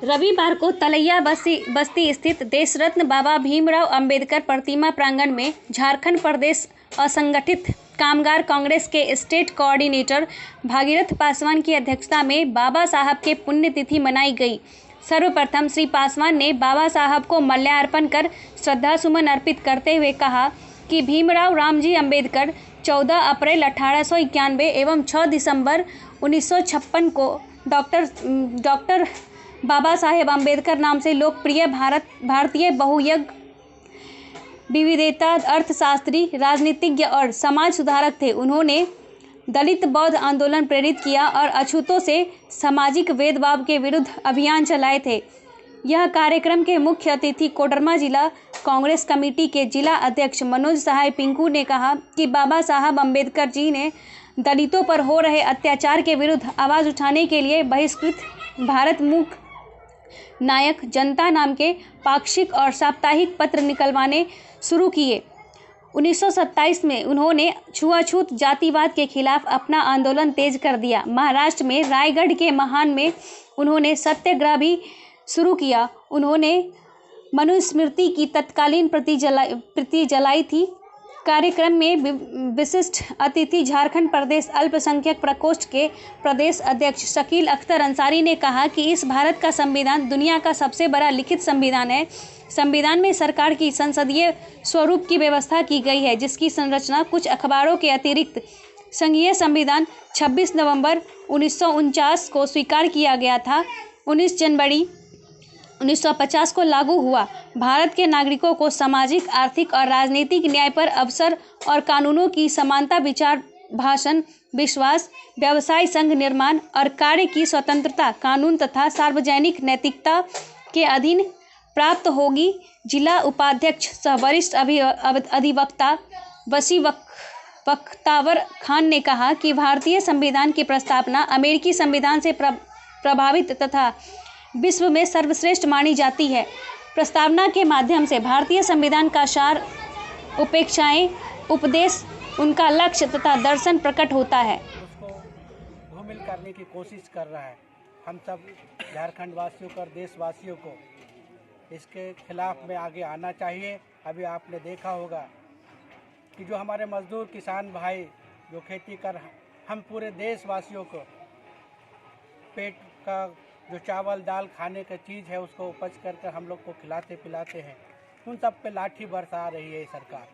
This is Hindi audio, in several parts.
रविवार को तलैया बस्ती स्थित देशरत्न बाबा भीमराव अंबेडकर प्रतिमा प्रांगण में झारखंड प्रदेश असंगठित कामगार कांग्रेस के स्टेट कोऑर्डिनेटर भागीरथ पासवान की अध्यक्षता में बाबा साहब के पुण्यतिथि मनाई गई। सर्वप्रथम श्री पासवान ने बाबा साहब को माल्यार्पण कर श्रद्धासुमन अर्पित करते हुए कहा कि भीमराव रामजी अंबेडकर 14 अप्रैल 1891 एवं 6 दिसंबर 1956 को डॉक्टर बाबा साहेब अंबेडकर नाम से लोकप्रिय भारतीय बहुयुग विविधता अर्थशास्त्री, राजनीतिज्ञ और समाज सुधारक थे। उन्होंने दलित बौद्ध आंदोलन प्रेरित किया और अछूतों से सामाजिक भेदभाव के विरुद्ध अभियान चलाए थे। यह कार्यक्रम के मुख्य अतिथि कोडरमा जिला कांग्रेस कमेटी के जिला अध्यक्ष मनोज सहाय पिंकू ने कहा कि बाबा साहब अंबेडकर जी ने दलितों पर हो रहे अत्याचार के विरुद्ध आवाज़ उठाने के लिए बहिष्कृत भारत मुख नायक जनता नाम के पाक्षिक और साप्ताहिक पत्र निकलवाने शुरू किए। 1927 में उन्होंने छुआछूत जातिवाद के खिलाफ अपना आंदोलन तेज कर दिया। महाराष्ट्र में रायगढ़ के महान में उन्होंने सत्याग्रह भी शुरू किया। उन्होंने मनुस्मृति की तत्कालीन प्रति जलाई थी। कार्यक्रम में विशिष्ट अतिथि झारखंड प्रदेश अल्पसंख्यक प्रकोष्ठ के प्रदेश अध्यक्ष शकील अख्तर अंसारी ने कहा कि इस भारत का संविधान दुनिया का सबसे बड़ा लिखित संविधान है। संविधान में सरकार की संसदीय स्वरूप की व्यवस्था की गई है, जिसकी संरचना कुछ अखबारों के अतिरिक्त संघीय संविधान 26 नवंबर 1949 को स्वीकार किया गया था। 19 जनवरी 1950 को लागू हुआ। भारत के नागरिकों को सामाजिक, आर्थिक और राजनीतिक न्याय पर अवसर और कानूनों की समानता, विचार, भाषण, विश्वास, व्यवसाय, संघ निर्माण और कार्य की स्वतंत्रता, कानून तथा सार्वजनिक नैतिकता के अधीन प्राप्त होगी। जिला उपाध्यक्ष सह वरिष्ठ अधिवक्ता वक्तावर खान ने कहा कि भारतीय संविधान की प्रस्तावना अमेरिकी संविधान से प्रभावित तथा विश्व में सर्वश्रेष्ठ मानी जाती है। प्रस्तावना के माध्यम से भारतीय संविधान का सार, उपेक्षाएं, उपदेश, उनका लक्ष्य तथा दर्शन प्रकट होता है। उसको धूमिल करने की कोशिश कर रहा है। हम सब झारखंड वासियों को और देशवासियों को इसके खिलाफ में आगे आना चाहिए। अभी आपने देखा होगा कि जो हमारे मजदूर किसान भाई जो खेती कर, हम पूरे देशवासियों को पेट का जो चावल दाल खाने का चीज़ है उसको उपज कर हम लोग को खिलाते पिलाते हैं, उन सब पे लाठी बरसा रही है सरकार।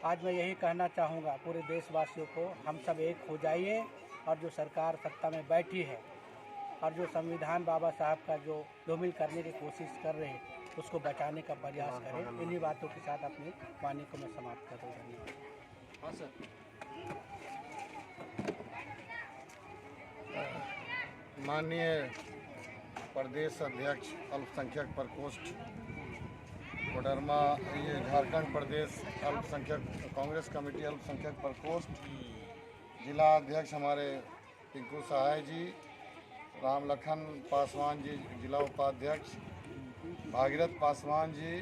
आज मैं यही कहना चाहूँगा पूरे देशवासियों को, हम सब एक हो जाइए और जो सरकार सत्ता में बैठी है और जो संविधान बाबा साहब का जो धूमिल करने की कोशिश कर रहे हैं उसको बचाने का प्रयास करें। इन्हीं बातों के साथ अपनी वाणी को मैं समाप्त कर दूँ। धन्यवाद। माननीय प्रदेश अध्यक्ष अल्पसंख्यक प्रकोष्ठ कोडरमा, ये झारखंड प्रदेश अल्पसंख्यक कांग्रेस कमेटी अल्पसंख्यक प्रकोष्ठ जिला अध्यक्ष हमारे पिंकू सहाय जी, राम लखन पासवान जी जिला उपाध्यक्ष, भागीरथ पासवान जी,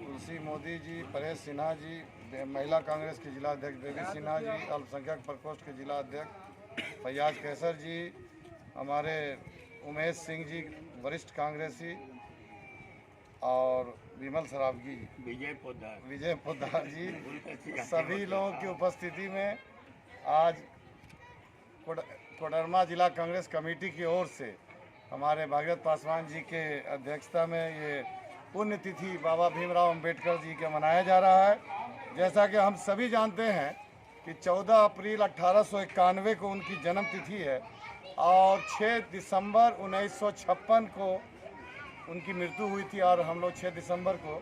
तुलसी मोदी जी, परेश सिन्हा जी महिला कांग्रेस के जिला अध्यक्ष, देवी सिन्हा जी अल्पसंख्यक प्रकोष्ठ के जिला अध्यक्ष, फैयाज कैसर जी, हमारे उमेश सिंह जी वरिष्ठ कांग्रेसी और विमल सरावगी, विजय पोद्दार जी, सभी लोगों की उपस्थिति में आज कोडरमा जिला कांग्रेस कमेटी की ओर से हमारे भागीरथ पासवान जी के अध्यक्षता में ये पुण्यतिथि बाबा भीमराव अंबेडकर जी का मनाया जा रहा है। जैसा कि हम सभी जानते हैं कि 14 अप्रैल 1891 को उनकी जन्म तिथि है और 6 दिसंबर 1956 को उनकी मृत्यु हुई थी और हम लोग 6 दिसंबर को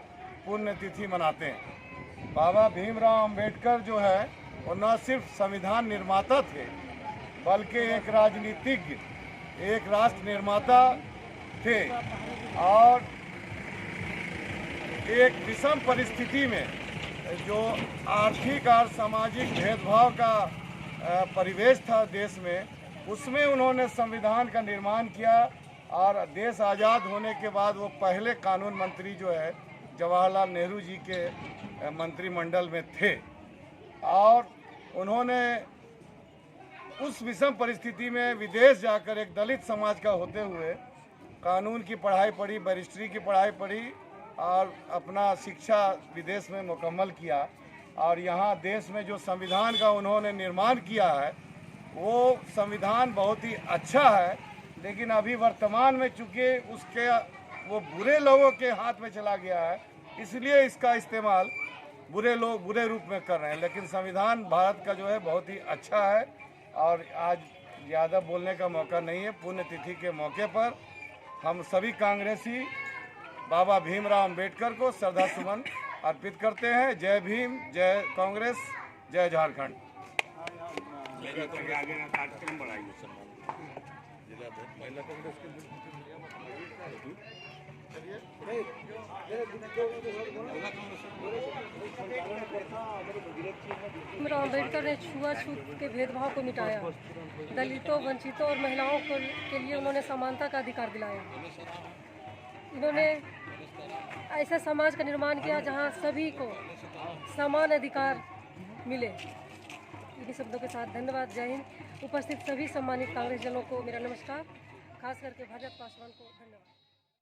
पुण्यतिथि मनाते हैं। बाबा भीमराव अंबेडकर जो है वो न सिर्फ संविधान निर्माता थे बल्कि एक राजनीतिज्ञ, एक राष्ट्र निर्माता थे और एक विषम परिस्थिति में जो आर्थिक और सामाजिक भेदभाव का परिवेश था देश में, उसमें उन्होंने संविधान का निर्माण किया और देश आज़ाद होने के बाद वो पहले कानून मंत्री जो है जवाहरलाल नेहरू जी के मंत्रिमंडल में थे और उन्होंने उस विषम परिस्थिति में विदेश जाकर एक दलित समाज का होते हुए कानून की पढ़ाई पढ़ी, बैरिस्ट्री की पढ़ाई पढ़ी और अपना शिक्षा विदेश में मुकम्मल किया। और यहाँ देश में जो संविधान का उन्होंने निर्माण किया है वो संविधान बहुत ही अच्छा है, लेकिन अभी वर्तमान में चूँकि उसके वो बुरे लोगों के हाथ में चला गया है, इसलिए इसका इस्तेमाल बुरे लोग बुरे रूप में कर रहे हैं। लेकिन संविधान भारत का जो है बहुत ही अच्छा है। और आज ज़्यादा बोलने का मौका नहीं है। पुण्यतिथि के मौके पर हम सभी कांग्रेसी बाबा भीमराव अंबेडकर को श्रद्धा सुमन अर्पित करते हैं। जय भीम, जय कांग्रेस, जय झारखंड। भीमराव अम्बेडकर ने छुआछूत के भेदभाव को मिटाया, दलितों, वंचितों और महिलाओं के लिए उन्होंने समानता का अधिकार दिलाया। इन्होंने ऐसे समाज का निर्माण किया जहां सभी को समान अधिकार मिले। इन्हीं शब्दों के साथ धन्यवाद। जय हिंद। उपस्थित सभी सम्मानित कांग्रेस जनों को मेरा नमस्कार, खास करके भाजपा पासवान को धन्यवाद।